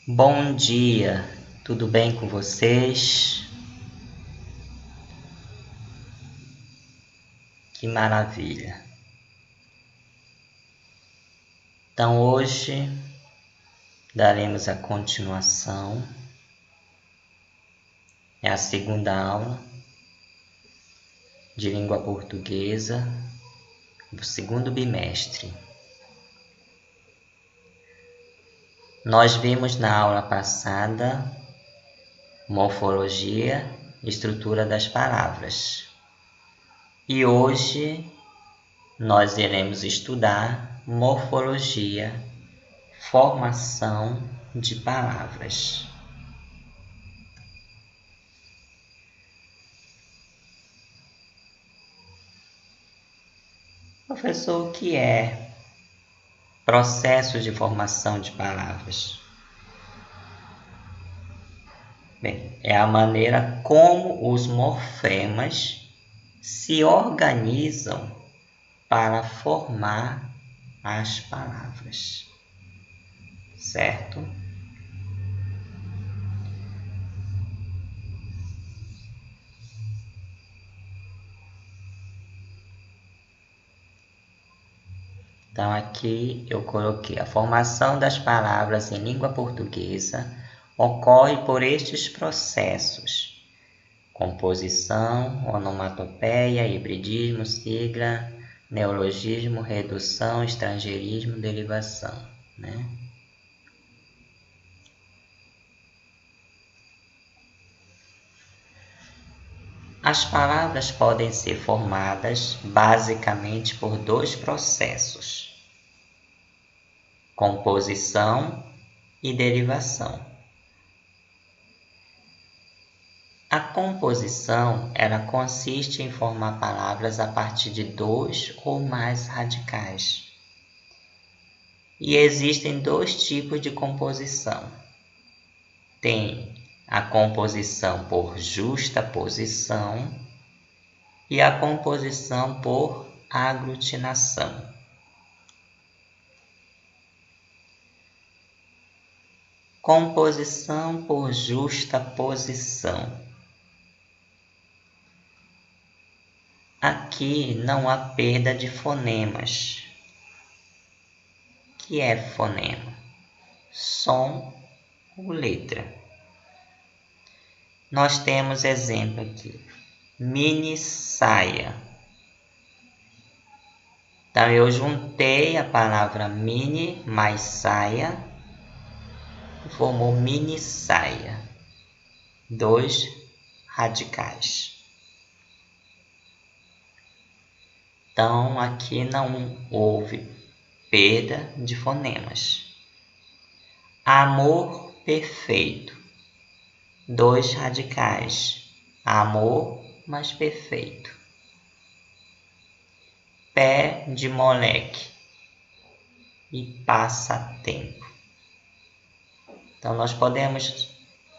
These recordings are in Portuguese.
Bom dia, tudo bem com vocês? Que maravilha! Então hoje daremos a continuação, é a segunda aula de língua portuguesa do segundo bimestre. Nós vimos na aula passada morfologia e estrutura das palavras. E hoje nós iremos estudar morfologia, formação de palavras. Professor, o que é processo de formação de palavras? Bem, é a maneira como os morfemas se organizam para formar as palavras, certo? Então aqui eu coloquei a formação das palavras em língua portuguesa ocorre por estes processos: composição, onomatopeia, hibridismo, sigla, neologismo, redução, estrangeirismo, derivação, né? As palavras podem ser formadas basicamente por dois processos: composição e derivação. A composição, ela consiste em formar palavras a partir de dois ou mais radicais. E existem dois tipos de composição. Tem a composição por justaposição e a composição por aglutinação. Composição por justaposição. Aqui não há perda de fonemas. O que é fonema? Som ou letra. Nós temos exemplo aqui: mini saia. Então eu juntei a palavra mini mais saia e formou mini saia. Dois radicais. Então aqui não houve perda de fonemas. Amor perfeito. Dois radicais. Amor mais perfeito. Pé de moleque e passatempo. Então nós podemos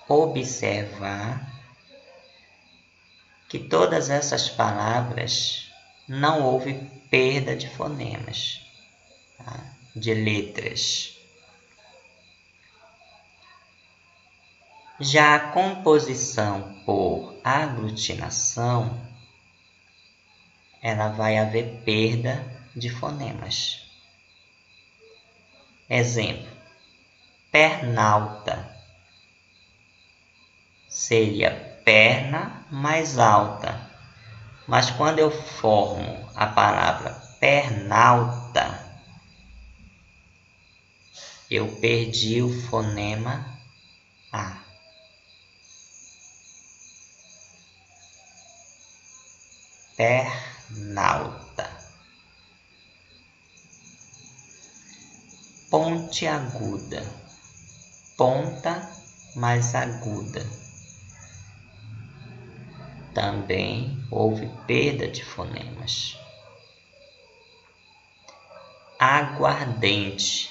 observar que todas essas palavras não houve perda de fonemas, tá? De letras. Já a composição por aglutinação, ela vai haver perda de fonemas. Exemplo: pernalta seria perna mais alta, mas quando eu formo a palavra pernalta, eu perdi o fonema A. Pernalta. Pontiaguda. Ponta mais aguda. Também houve perda de fonemas. Aguardente.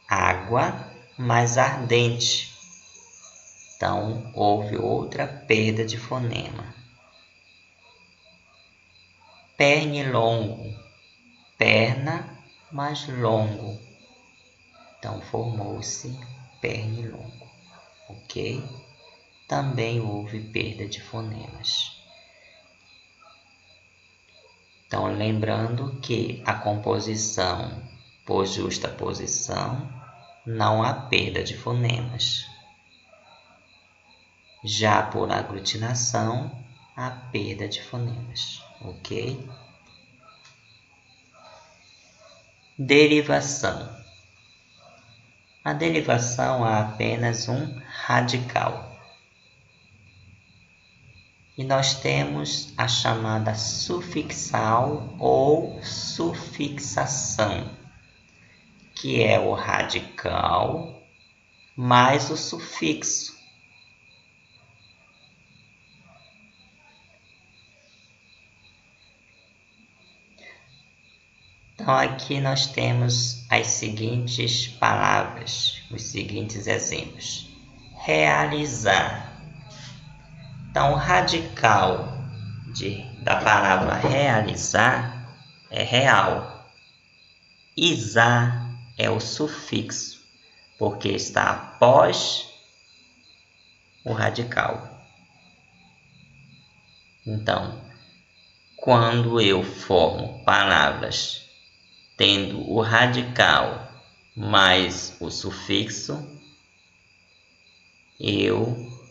Água mais ardente. Então houve outra perda de fonema. Pernilongo. Perna mais longo. Então formou-se pernilongo, ok? Também houve perda de fonemas. Então, lembrando que a composição por justaposição não há perda de fonemas. Já por aglutinação, há perda de fonemas, ok? Derivação. A derivação há apenas um radical. E nós temos a chamada sufixal ou sufixação, que é o radical mais o sufixo. Então, aqui nós temos as seguintes palavras, os seguintes exemplos. Realizar. Então, o radical da palavra realizar é real. Izar é o sufixo, porque está após o radical. Então, quando eu formo palavras tendo o radical mais o sufixo, eu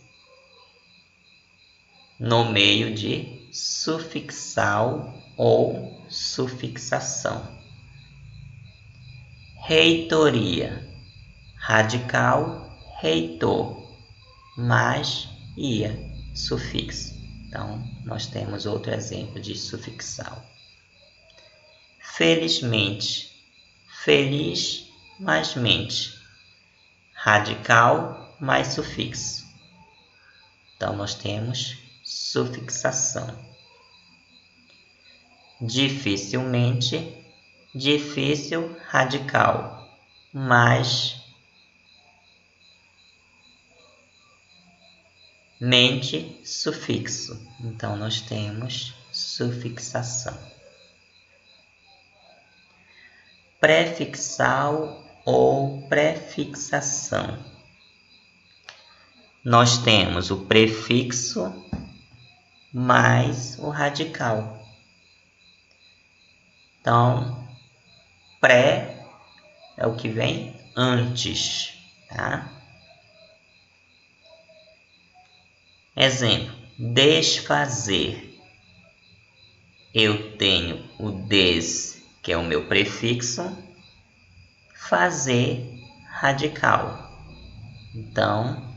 nomeio de sufixal ou sufixação. Reitoria, radical, reitor, mais ia, sufixo. Então, nós temos outro exemplo de sufixal. Felizmente, feliz mais mente, radical mais sufixo. Então, nós temos sufixação. Dificilmente, difícil, radical, mais mente, sufixo. Então, nós temos sufixação. Prefixal ou prefixação. Nós temos o prefixo mais o radical. Então, pré é o que vem antes, tá? Exemplo, desfazer. Eu tenho o des, que é o meu prefixo, fazer, radical. Então,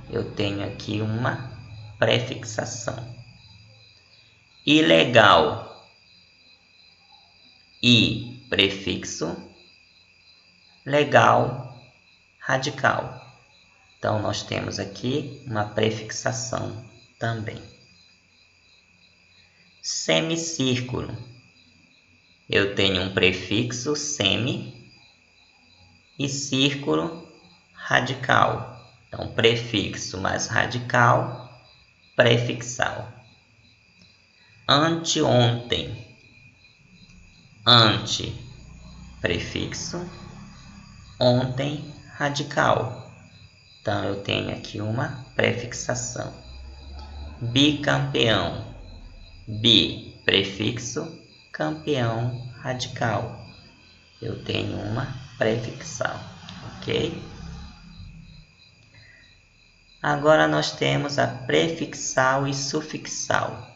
eu tenho aqui uma prefixação. Ilegal. I, prefixo, legal, radical. Então, nós temos aqui uma prefixação também. Semicírculo. Eu tenho um prefixo, semi, e círculo, radical. Então, prefixo mais radical, prefixal. Anteontem. Ante, prefixo, ontem, radical. Então, eu tenho aqui uma prefixação. Bicampeão. Bi, prefixo, campeão, radical. Eu tenho uma prefixal, ok? Agora nós temos a prefixal e sufixal,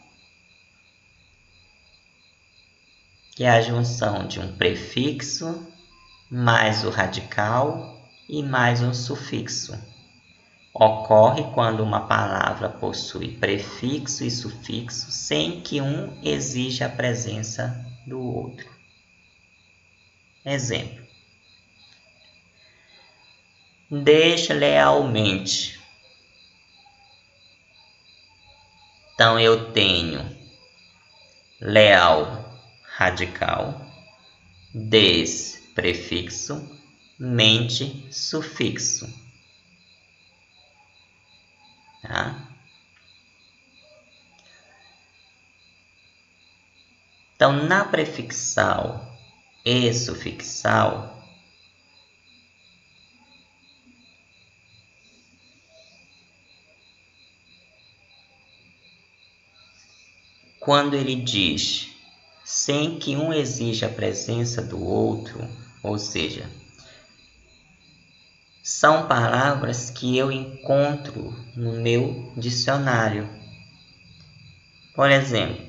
que é a junção de um prefixo mais o radical e mais um sufixo. Ocorre quando uma palavra possui prefixo e sufixo sem que um exija a presença do outro. Exemplo. Deslealmente. Então, eu tenho leal, radical, des, prefixo, mente, sufixo. Tá? Então, na prefixal e sufixal, quando ele diz sem que um exija a presença do outro, ou seja, são palavras que eu encontro no meu dicionário. Por exemplo,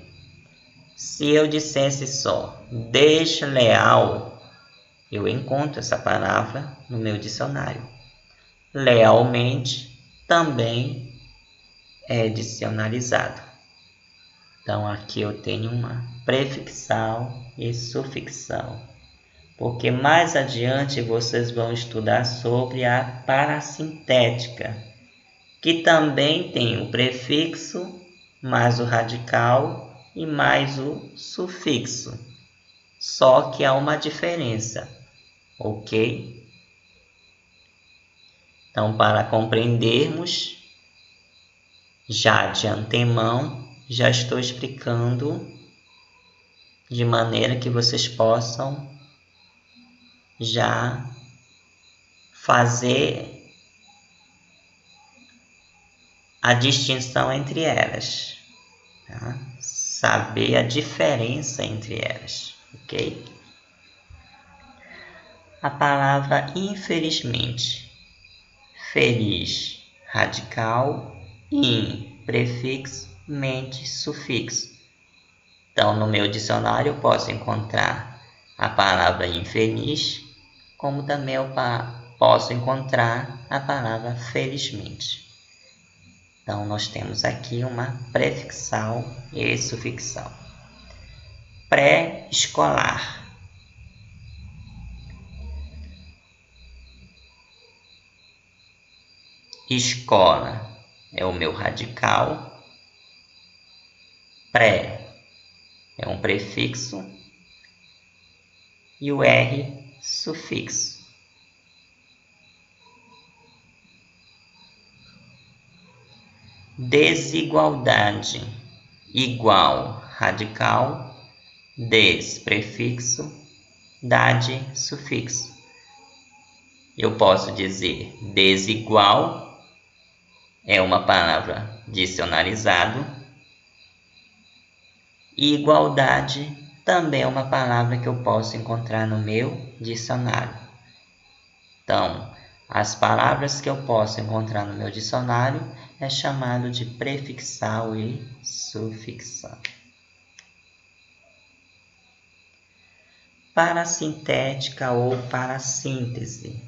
se eu dissesse só desleal, eu encontro essa palavra no meu dicionário. Lealmente também é dicionarizado. Então aqui eu tenho uma prefixal e sufixal, porque mais adiante vocês vão estudar sobre a parassintética, que também tem o prefixo, mais o radical e mais o sufixo. Só que há uma diferença, ok? Então, para compreendermos, já de antemão, já estou explicando de maneira que vocês possam já fazer a distinção entre elas, tá? Saber a diferença entre elas, ok? A palavra infelizmente, feliz, radical, prefixo, mente, sufixo. Então, no meu dicionário eu posso encontrar a palavra infeliz, como também eu posso encontrar a palavra felizmente. Então, nós temos aqui uma prefixal e sufixal. Pré-escolar. Escola é o meu radical. Pré é um prefixo. E o R, sufixo. Desigualdade. Igual, radical. Des, prefixo. Dade, sufixo. Eu posso dizer desigual, é uma palavra dicionarizado, e igualdade também é uma palavra que eu posso encontrar no meu dicionário. Então, as palavras que eu posso encontrar no meu dicionário é chamado de prefixal e sufixal. Parassintética ou parassíntese.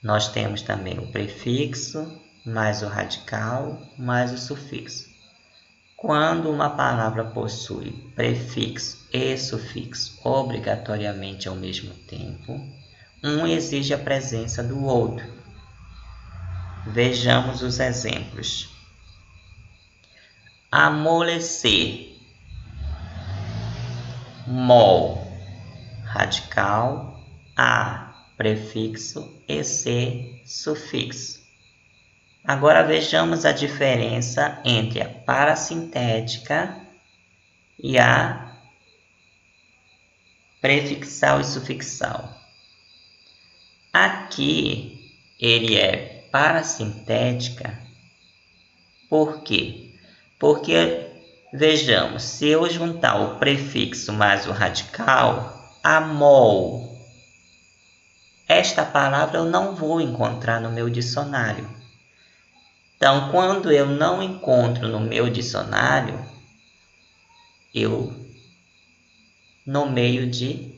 Nós temos também o prefixo, mais o radical, mais o sufixo. Quando uma palavra possui prefixo e sufixo obrigatoriamente ao mesmo tempo, um exige a presença do outro. Vejamos os exemplos. Amolecer. Mol, radical, a, prefixo, e c, sufixo. Agora vejamos a diferença entre a parassintética e a prefixal e sufixal. Aqui ele é parassintética, por quê? Porque, vejamos, se eu juntar o prefixo mais o radical, amol, esta palavra eu não vou encontrar no meu dicionário. Então, quando eu não encontro no meu dicionário, eu nomeio de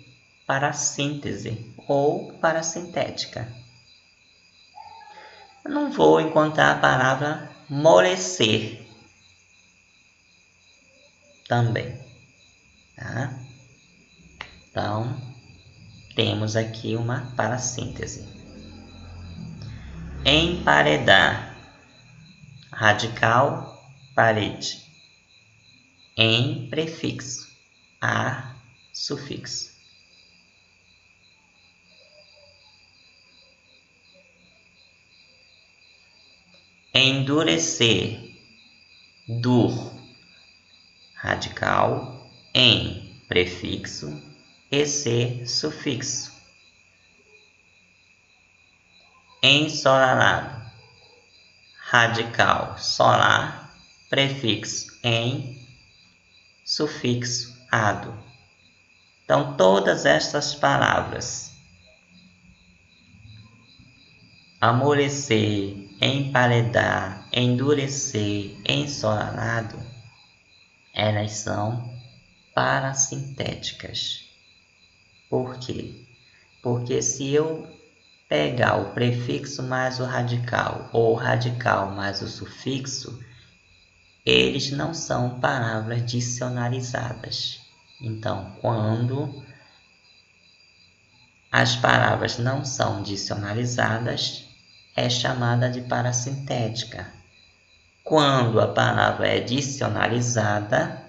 parassíntese ou parassintética. Eu não vou encontrar a palavra molecer também, tá? Então, temos aqui uma parassíntese. Emparedar, radical, parede. Em, prefixo, a, sufixo. Endurecer, dur, radical, em, prefixo, ec, sufixo. Ensolarado, radical, solar, prefixo, em, sufixo ado. Então, todas estas palavras, amolecer, emparedar, endurecer, ensolarado, elas são parassintéticas. Por quê? Porque se eu pegar o prefixo mais o radical, ou o radical mais o sufixo, eles não são palavras dicionarizadas. Então, quando as palavras não são dicionarizadas, é chamada de parassintética. Quando a palavra é dicionarizada,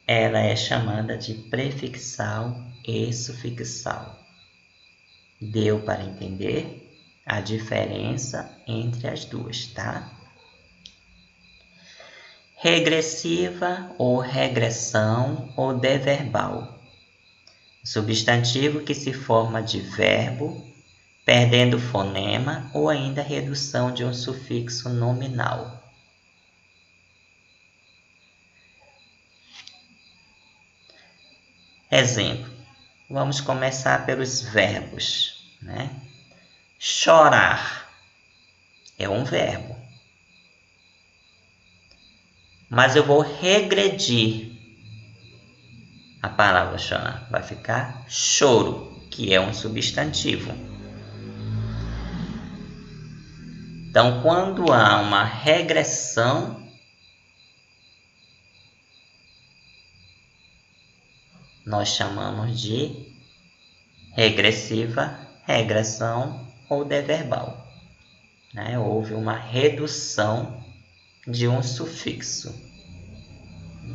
ela é chamada de prefixal e sufixal. Deu para entender a diferença entre as duas, tá? Regressiva ou regressão ou deverbal. Substantivo que se forma de verbo, perdendo fonema ou ainda redução de um sufixo nominal. Exemplo. Vamos começar pelos verbos, né? Chorar é um verbo. Mas eu vou regredir a palavra chorar. Vai ficar choro, que é um substantivo. Então, quando há uma regressão, nós chamamos de regressiva, regressão ou deverbal. Né? Houve uma redução de um sufixo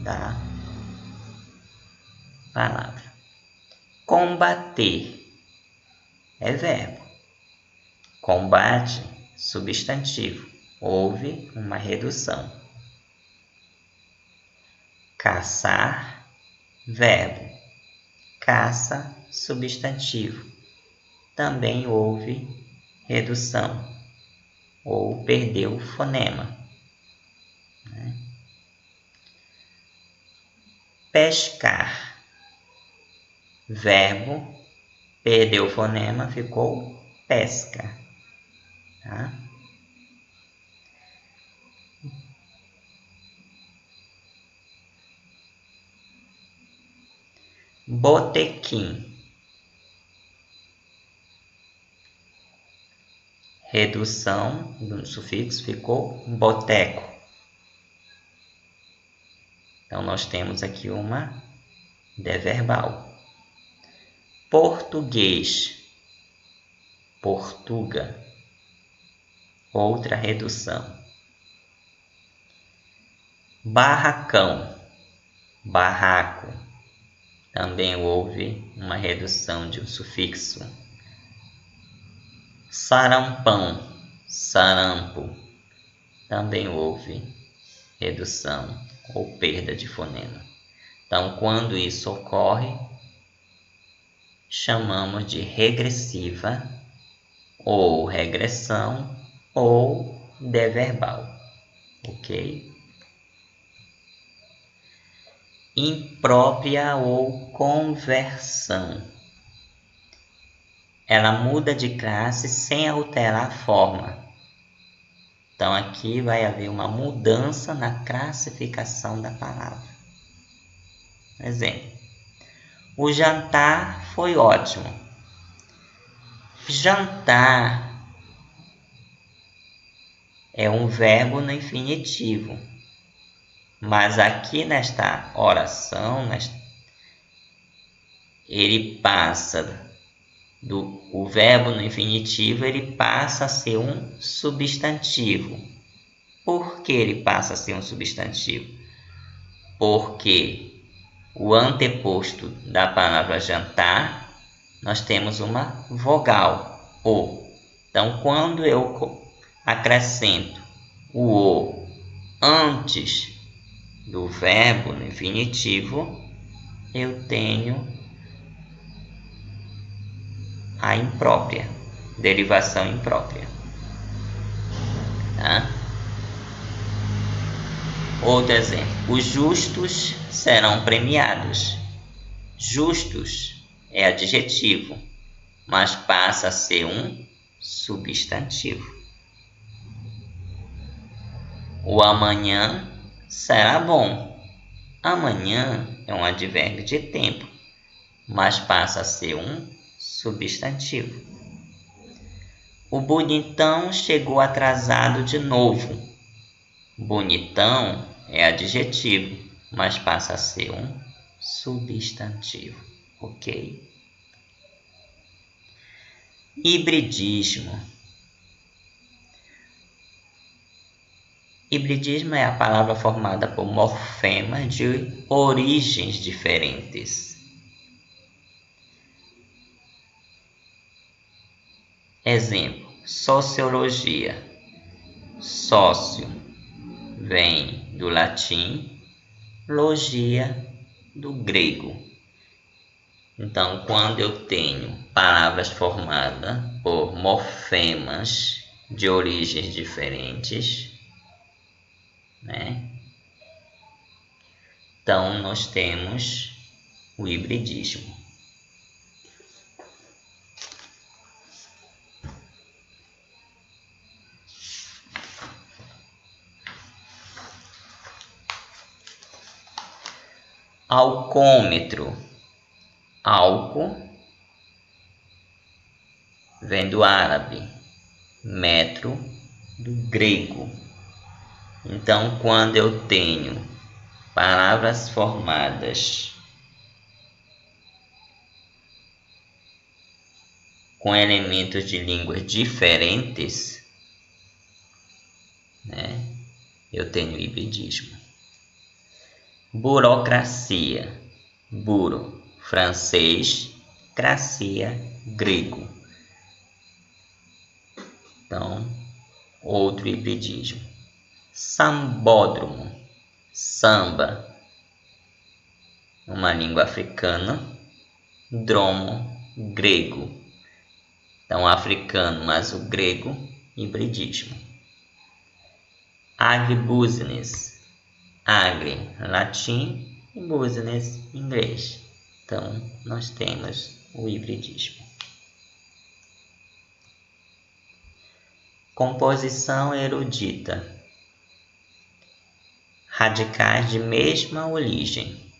da palavra. Combater é verbo. Combate, substantivo. Houve uma redução. Caçar, verbo. Caça, substantivo. Também houve redução ou perdeu o fonema. Né? Pescar, verbo, perdeu o fonema, ficou pesca. Tá? Botequim, redução do sufixo, ficou boteco. Então, nós temos aqui uma deverbal. Português, portuga, outra redução. Barracão, barraco, também houve uma redução de um sufixo. Sarampão, sarampo, também houve redução ou perda de fonema. Então, quando isso ocorre, chamamos de regressiva ou regressão ou deverbal, ok? Imprópria ou conversão. Ela muda de classe sem alterar a forma. Então, aqui vai haver uma mudança na classificação da palavra. Exemplo. O jantar foi ótimo. Jantar é um verbo no infinitivo. Mas aqui nesta oração, ele passa o verbo no infinitivo, ele passa a ser um substantivo. Por que ele passa a ser um substantivo? Porque o anteposto da palavra jantar, nós temos uma vogal, o. Então, quando eu acrescento o antes do verbo no infinitivo, eu tenho a imprópria, derivação imprópria. Tá? Outro exemplo. Os justos serão premiados. Justos é adjetivo, mas passa a ser um substantivo. O amanhã será bom. Amanhã é um advérbio de tempo, mas passa a ser um substantivo. O bonitão chegou atrasado de novo. Bonitão é adjetivo, mas passa a ser um substantivo, ok? Hibridismo. Hibridismo é a palavra formada por morfemas de origens diferentes. Exemplo: sociologia. Sócio vem do latim, logia do grego. Então, quando eu tenho palavras formadas por morfemas de origens diferentes, né? Então, nós temos o hibridismo. Alcômetro. Alco vem do árabe, metro do grego. Então, quando eu tenho palavras formadas com elementos de línguas diferentes, né, eu tenho hibridismo. Burocracia. Buro, francês, cracia, grego. Então, outro hibridismo. Sambódromo. Samba, uma língua africana. Dromo, grego. Então, africano mais o grego, hibridismo. Agribusiness. Agri, latim, e business, inglês. Então, nós temos o hibridismo. Composição erudita. Radicais de mesma origem.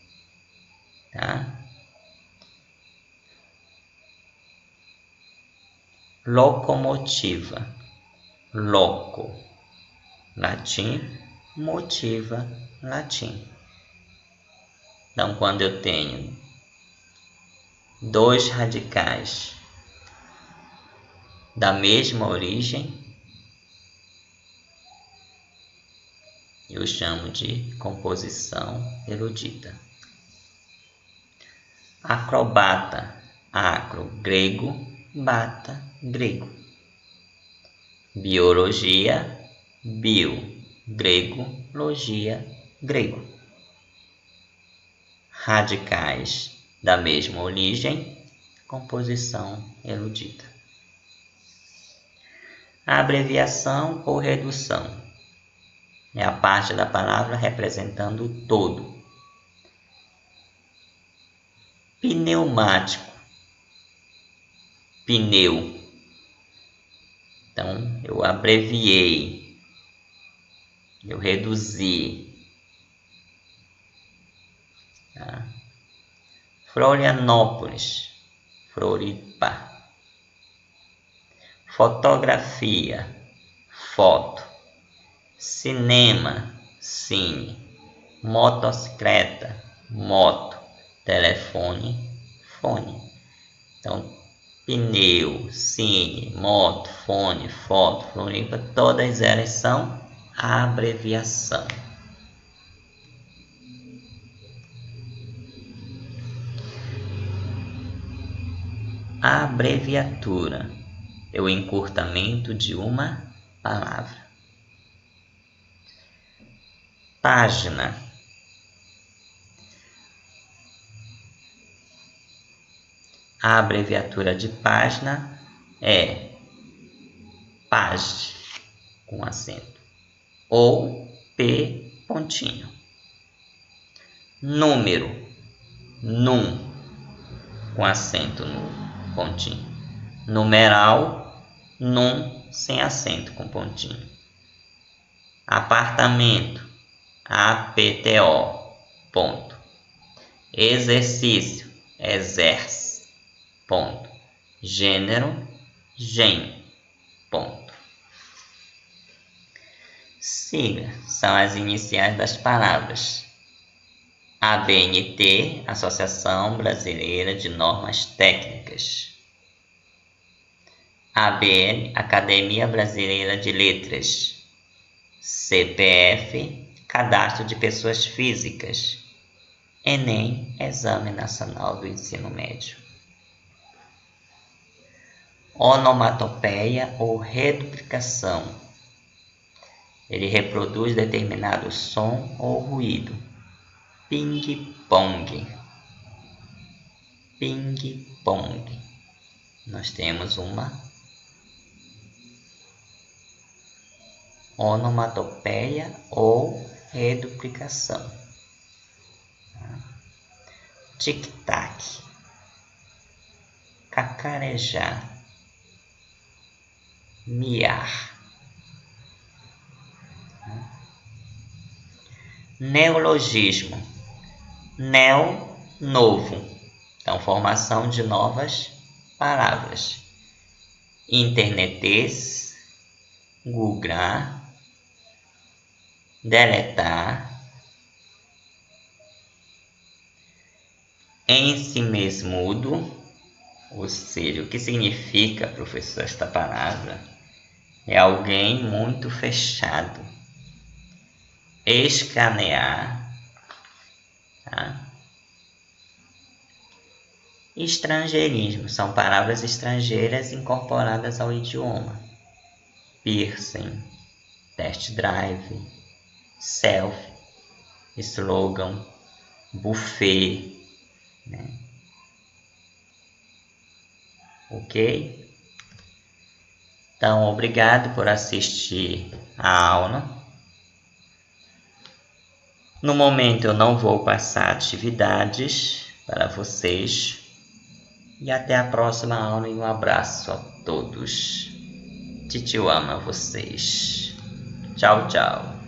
Tá? Locomotiva. Loco, latim, motiva, latim. Então, quando eu tenho dois radicais da mesma origem, eu chamo de composição erudita. Acrobata. Acro, grego, bata, grego. Biologia. Bio, grego, logia, grego. Radicais da mesma origem, composição erudita. Abreviação ou redução é a parte da palavra representando o todo. Pneumático. Pneu. Então, eu abreviei, eu reduzi. Tá? Florianópolis. Floripa. Fotografia. Foto. Cinema. Cine. Motocicleta. Moto. Telefone. Fone. Então, pneu, cine, moto, fone, foto, Floripa, todas elas são abreviação. Abreviatura é o encurtamento de uma palavra. Página. A abreviatura de página é PAG, com acento, ou PAG. pontinho. Número, num, com acento no pontinho. Numeral, num, sem acento, com pontinho. Apartamento, APTO, ponto. Exercício, exerce, ponto. Gênero, gen, ponto. Siga, são as iniciais das palavras. ABNT, Associação Brasileira de Normas Técnicas. ABL, Academia Brasileira de Letras. CPF, Cadastro de Pessoas Físicas. Enem, Exame Nacional do Ensino Médio. Onomatopeia ou reduplicação. Ele reproduz determinado som ou ruído. Ping-pong. Ping-pong. Nós temos uma onomatopeia ou reduplicação. Tic-tac. Cacarejar. Miar. Neologismo. Neo, novo. Então, formação de novas palavras. Internetês, googlar, deletar, ensimesmudo, ou seja, o que significa, professor, esta palavra? É alguém muito fechado. Escanear, tá? Estrangeirismo, são palavras estrangeiras incorporadas ao idioma. Piercing, test drive, selfie, slogan, buffet, né? Ok? Então, obrigado por assistir a aula. No momento eu não vou passar atividades para vocês. E até a próxima aula e um abraço a todos. Titio ama vocês. Tchau, tchau.